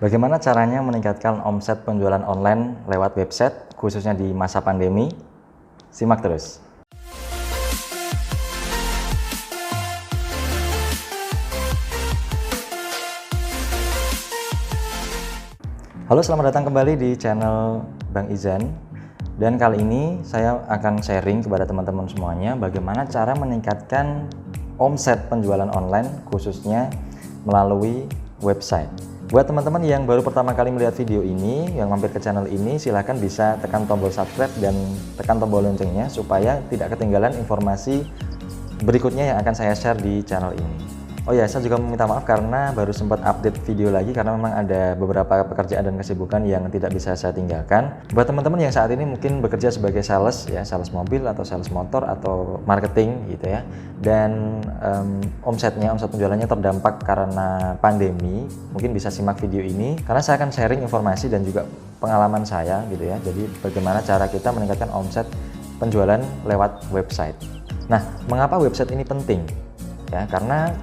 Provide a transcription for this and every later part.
Bagaimana caranya meningkatkan omset penjualan online lewat website, khususnya di masa pandemi? Simak terus. Halo, selamat datang kembali di channel Bang Izan. Dan kali ini saya akan sharing kepada teman-teman semuanya bagaimana cara meningkatkan omset penjualan online, khususnya melalui website. Buat teman-teman yang baru pertama kali melihat video ini, yang mampir ke channel ini, silahkan bisa tekan tombol subscribe dan tekan tombol loncengnya supaya tidak ketinggalan informasi berikutnya yang akan saya share di channel ini. Oh ya, saya juga meminta maaf karena baru sempat update video lagi karena memang ada beberapa pekerjaan dan kesibukan yang tidak bisa saya tinggalkan. Buat teman-teman yang saat ini mungkin bekerja sebagai sales ya, sales mobil atau sales motor atau marketing gitu ya, dan omset penjualannya terdampak karena pandemi, mungkin bisa simak video ini karena saya akan sharing informasi dan juga pengalaman saya gitu ya. Jadi bagaimana cara kita meningkatkan omset penjualan lewat website. Nah, mengapa website ini penting? Ya, karena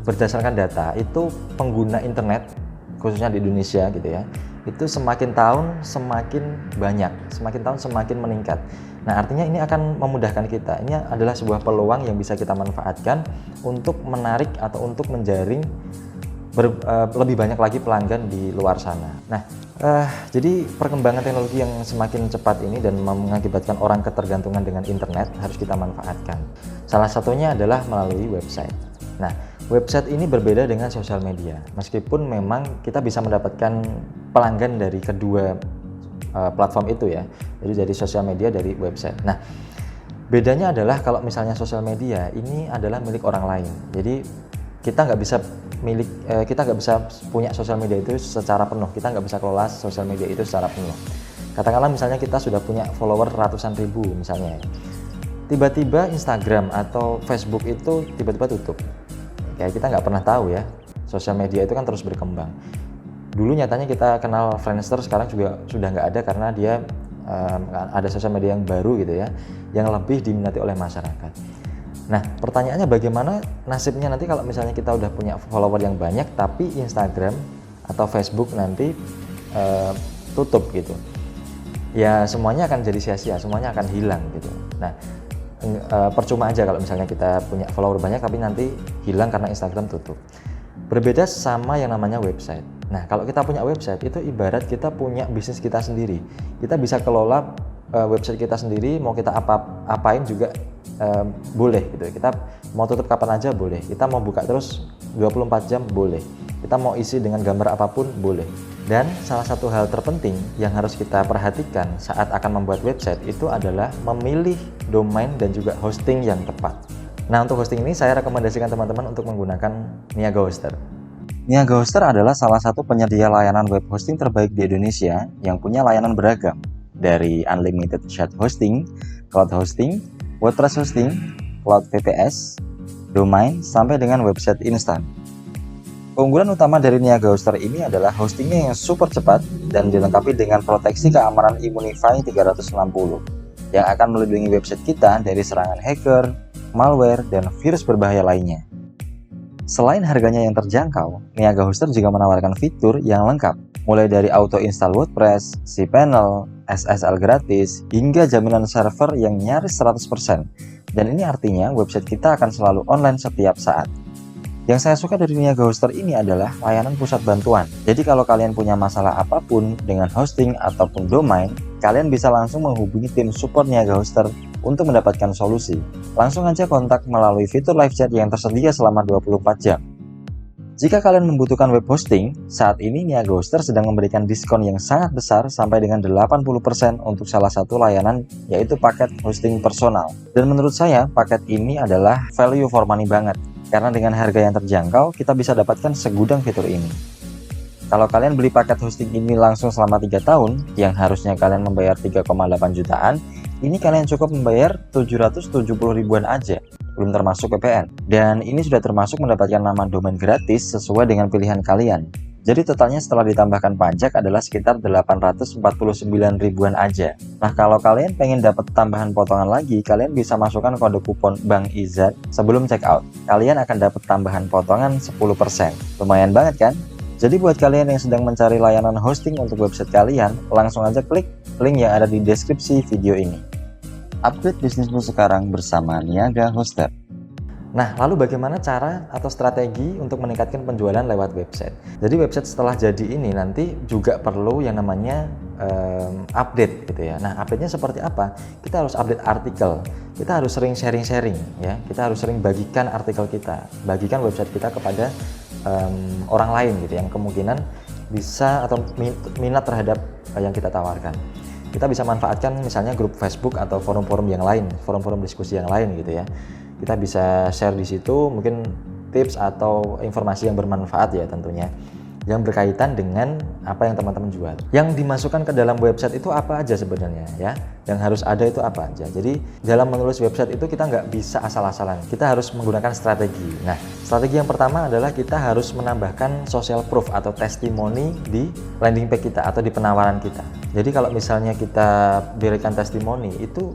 berdasarkan data itu pengguna internet khususnya di Indonesia gitu ya, itu semakin tahun semakin banyak, semakin tahun semakin meningkat. Nah, artinya ini akan memudahkan kita. Ini adalah sebuah peluang yang bisa kita manfaatkan untuk menarik atau untuk menjaring lebih banyak lagi pelanggan di luar sana. Nah, jadi perkembangan teknologi yang semakin cepat ini dan mengakibatkan orang ketergantungan dengan internet harus kita manfaatkan. Salah satunya adalah melalui website. Nah, website ini berbeda dengan sosial media. Meskipun memang kita bisa mendapatkan pelanggan dari kedua platform itu ya. Jadi dari sosial media, dari website. Nah, bedanya adalah kalau misalnya sosial media ini adalah milik orang lain. Jadi kita nggak bisa punya sosial media itu secara penuh. Kita nggak bisa kelola sosial media itu secara penuh. Katakanlah misalnya kita sudah punya follower ratusan ribu misalnya. Tiba-tiba Instagram atau Facebook itu tiba-tiba tutup. Ya, kita nggak pernah tahu ya, sosial media itu kan terus berkembang. Dulu nyatanya kita kenal Friendster, sekarang juga sudah nggak ada karena dia ada sosial media yang baru gitu ya, yang lebih diminati oleh masyarakat. Nah, pertanyaannya bagaimana nasibnya nanti kalau misalnya kita udah punya follower yang banyak tapi Instagram atau Facebook nanti tutup gitu. Ya semuanya akan jadi sia-sia, semuanya akan hilang gitu. Nah, percuma aja kalau misalnya kita punya follower banyak tapi nanti hilang karena Instagram tutup. Berbeda sama yang namanya website. Nah, kalau kita punya website itu ibarat kita punya bisnis kita sendiri. Kita bisa kelola website kita sendiri, mau kita apain juga boleh gitu. Kita mau tutup kapan aja boleh. Kita mau buka terus 24 jam boleh. Kita mau isi dengan gambar apapun boleh. Dan salah satu hal terpenting yang harus kita perhatikan saat akan membuat website itu adalah memilih domain dan juga hosting yang tepat. Nah, untuk hosting ini saya rekomendasikan teman-teman untuk menggunakan Niaga Hoster. Niaga Hoster adalah salah satu penyedia layanan web hosting terbaik di Indonesia yang punya layanan beragam, dari unlimited chat hosting, cloud hosting, WordPress hosting, cloud VPS, domain, sampai dengan website instan. Keunggulan utama dari Niaga Hoster ini adalah hostingnya yang super cepat dan dilengkapi dengan proteksi keamanan Immunify 360 yang akan melindungi website kita dari serangan hacker, malware, dan virus berbahaya lainnya. Selain harganya yang terjangkau, Niaga Hoster juga menawarkan fitur yang lengkap, mulai dari auto install WordPress, cPanel, SSL gratis, hingga jaminan server yang nyaris 100%. Dan ini artinya website kita akan selalu online setiap saat. Yang saya suka dari Niaga Hoster ini adalah layanan pusat bantuan. Jadi kalau kalian punya masalah apapun dengan hosting ataupun domain, kalian bisa langsung menghubungi tim support Niaga Hoster untuk mendapatkan solusi. Langsung aja kontak melalui fitur live chat yang tersedia selama 24 jam. Jika kalian membutuhkan web hosting, saat ini Niaga Hoster sedang memberikan diskon yang sangat besar sampai dengan 80% untuk salah satu layanan, yaitu paket hosting personal. Dan menurut saya, paket ini adalah value for money banget. Karena dengan harga yang terjangkau, kita bisa dapatkan segudang fitur ini. Kalau kalian beli paket hosting ini langsung selama 3 tahun, yang harusnya kalian membayar 3,8 jutaan, ini kalian cukup membayar 770 ribuan aja, belum termasuk PPN. Dan ini sudah termasuk mendapatkan nama domain gratis sesuai dengan pilihan kalian. Jadi totalnya setelah ditambahkan pajak adalah sekitar 849 ribuan aja. Nah, kalau kalian pengen dapat tambahan potongan lagi, kalian bisa masukkan kode kupon Bang Izan sebelum checkout. Kalian akan dapat tambahan potongan 10%. Lumayan banget kan? Jadi buat kalian yang sedang mencari layanan hosting untuk website kalian, langsung aja klik link yang ada di deskripsi video ini. Upgrade bisnismu sekarang bersama Niaga Hoster. Nah, lalu bagaimana cara atau strategi untuk meningkatkan penjualan lewat website? Jadi website setelah jadi ini nanti juga perlu yang namanya update gitu ya. Nah, update-nya seperti apa? Kita harus update artikel, kita harus sering sharing-sharing ya, kita harus sering bagikan artikel kita, bagikan website kita kepada orang lain gitu yang kemungkinan bisa atau minat terhadap yang kita tawarkan. Kita bisa manfaatkan misalnya grup Facebook atau forum-forum yang lain, forum-forum diskusi yang lain gitu ya. Kita bisa share di situ mungkin tips atau informasi yang bermanfaat ya tentunya, yang berkaitan dengan apa yang teman-teman jual. Yang dimasukkan ke dalam website itu apa aja sebenarnya ya, yang harus ada itu apa aja. Jadi dalam menulis website itu kita nggak bisa asal-asalan, kita harus menggunakan strategi. Nah, strategi yang pertama adalah kita harus menambahkan social proof atau testimoni di landing page kita atau di penawaran kita. Jadi kalau misalnya kita berikan testimoni itu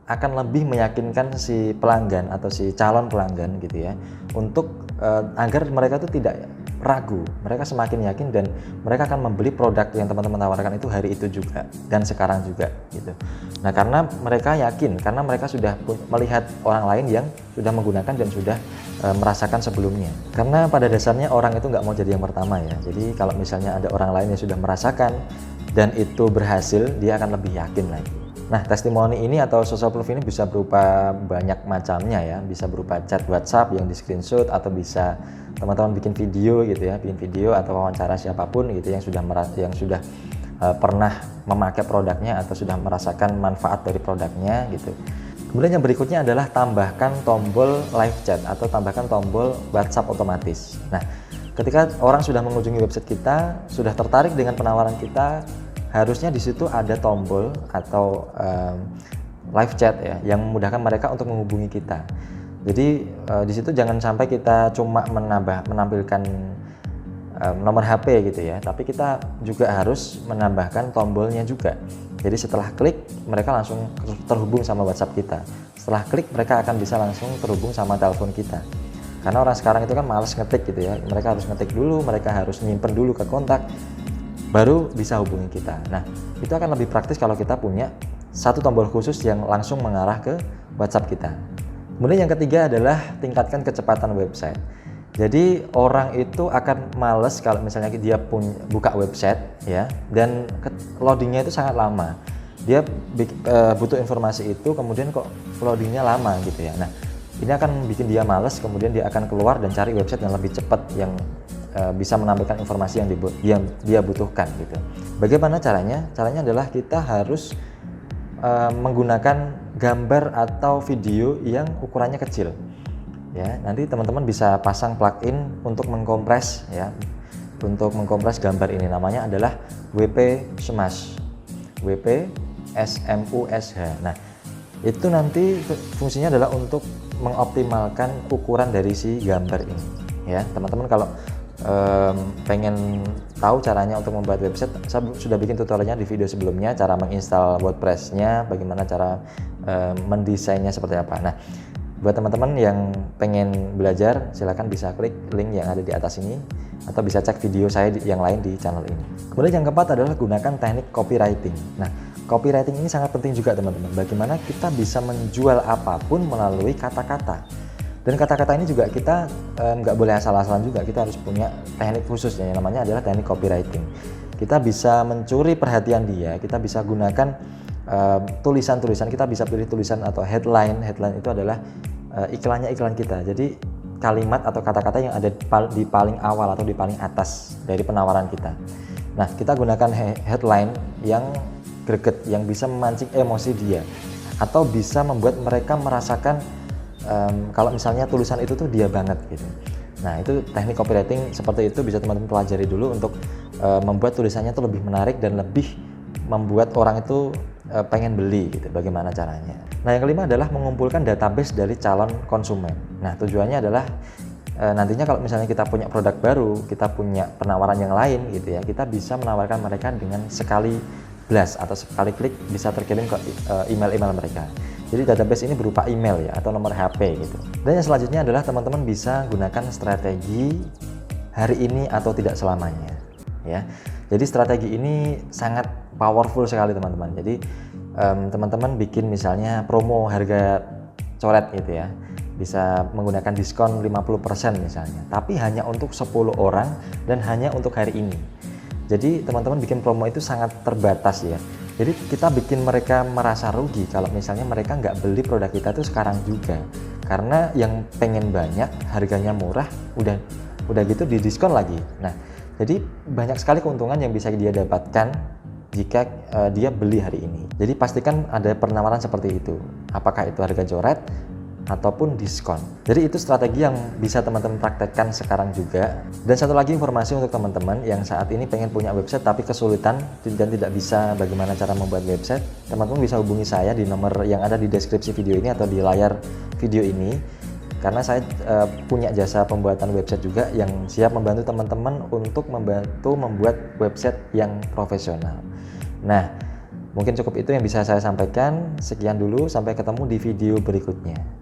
akan lebih meyakinkan si pelanggan atau si calon pelanggan gitu ya, untuk agar mereka itu tidak ragu, mereka semakin yakin dan mereka akan membeli produk yang teman-teman tawarkan itu hari itu juga dan sekarang juga gitu. Nah, karena mereka yakin, karena mereka sudah melihat orang lain yang sudah menggunakan dan sudah merasakan sebelumnya. Karena pada dasarnya orang itu nggak mau jadi yang pertama ya. Jadi kalau misalnya ada orang lain yang sudah merasakan dan itu berhasil, dia akan lebih yakin lagi. Nah, testimoni ini atau social proof ini bisa berupa banyak macamnya ya, bisa berupa chat WhatsApp yang di screenshot, atau bisa teman-teman bikin video gitu ya, bikin video atau wawancara siapapun gitu yang sudah pernah memakai produknya atau sudah merasakan manfaat dari produknya gitu. Kemudian yang berikutnya adalah tambahkan tombol live chat atau tambahkan tombol WhatsApp otomatis. Nah, ketika orang sudah mengunjungi website kita, sudah tertarik dengan penawaran kita, harusnya di situ ada tombol atau live chat ya, yang memudahkan mereka untuk menghubungi kita. Jadi di situ jangan sampai kita cuma menampilkan nomor HP gitu ya, tapi kita juga harus menambahkan tombolnya juga. Jadi setelah klik mereka langsung terhubung sama WhatsApp kita. Setelah klik mereka akan bisa langsung terhubung sama telepon kita. Karena orang sekarang itu kan malas ngetik gitu ya, mereka harus ngetik dulu, mereka harus nyimpen dulu ke kontak, baru bisa hubungi kita. Nah, itu akan lebih praktis kalau kita punya satu tombol khusus yang langsung mengarah ke WhatsApp kita. Kemudian yang ketiga adalah tingkatkan kecepatan website. Jadi orang itu akan males kalau misalnya dia buka website ya, dan loadingnya itu sangat lama. Dia butuh informasi itu, kemudian kok loadingnya lama gitu ya. Nah, ini akan bikin dia males, kemudian dia akan keluar dan cari website yang lebih cepat, yang bisa menampilkan informasi yang dia butuhkan gitu. Bagaimana caranya? Caranya adalah kita harus menggunakan gambar atau video yang ukurannya kecil. Ya, nanti teman-teman bisa pasang plugin untuk mengkompres ya. Untuk mengkompres gambar ini namanya adalah WP Smush. WP SMUSH. Nah, itu nanti fungsinya adalah untuk mengoptimalkan ukuran dari si gambar ini. Ya, teman-teman kalau pengen tahu caranya untuk membuat website, saya sudah bikin tutorialnya di video sebelumnya, cara menginstal WordPress-nya, bagaimana cara mendesainnya seperti apa. Nah, buat teman-teman yang pengen belajar, silakan bisa klik link yang ada di atas ini, atau bisa cek video saya yang lain di channel ini. Kemudian yang keempat adalah gunakan teknik copywriting. Nah, copywriting ini sangat penting juga teman-teman. Bagaimana kita bisa menjual apapun melalui kata-kata. Dan kata-kata ini juga kita nggak boleh asal-asalan juga, kita harus punya teknik khusus yang namanya adalah teknik copywriting. Kita bisa mencuri perhatian dia, kita bisa gunakan tulisan-tulisan, kita bisa pilih tulisan atau headline itu adalah iklan kita. Jadi kalimat atau kata-kata yang ada di paling awal atau di paling atas dari penawaran kita. Nah, kita gunakan headline yang greget, yang bisa memancing emosi dia, atau bisa membuat mereka merasakan kalau misalnya tulisan itu tuh dia banget gitu. Nah, itu teknik copywriting seperti itu bisa teman-teman pelajari dulu untuk membuat tulisannya tuh lebih menarik dan lebih membuat orang itu pengen beli gitu. Bagaimana caranya? Nah, yang kelima adalah mengumpulkan database dari calon konsumen. Nah, tujuannya adalah nantinya kalau misalnya kita punya produk baru, kita punya penawaran yang lain gitu ya, kita bisa menawarkan mereka dengan sekali blast atau sekali klik bisa terkirim ke email mereka. Jadi database ini berupa email ya, atau nomor HP gitu. Dan yang selanjutnya adalah teman-teman bisa gunakan strategi hari ini atau tidak selamanya, ya. Jadi strategi ini sangat powerful sekali teman-teman. Jadi teman-teman bikin misalnya promo harga coret gitu ya, bisa menggunakan diskon 50% misalnya, tapi hanya untuk 10 orang dan hanya untuk hari ini. Jadi teman-teman bikin promo itu sangat terbatas ya. Jadi kita bikin mereka merasa rugi kalau misalnya mereka nggak beli produk kita tuh sekarang juga, karena yang pengen banyak harganya murah udah gitu didiskon lagi. Nah, jadi banyak sekali keuntungan yang bisa dia dapatkan jika dia beli hari ini. Jadi pastikan ada penawaran seperti itu, apakah itu harga coret ataupun diskon. Jadi itu strategi yang bisa teman-teman praktekkan sekarang juga. Dan satu lagi informasi untuk teman-teman yang saat ini pengen punya website tapi kesulitan dan tidak bisa bagaimana cara membuat website, teman-teman bisa hubungi saya di nomor yang ada di deskripsi video ini atau di layar video ini, karena saya punya jasa pembuatan website juga yang siap membantu teman-teman untuk membantu membuat website yang profesional. Nah, mungkin cukup itu yang bisa saya sampaikan. Sekian dulu, sampai ketemu di video berikutnya.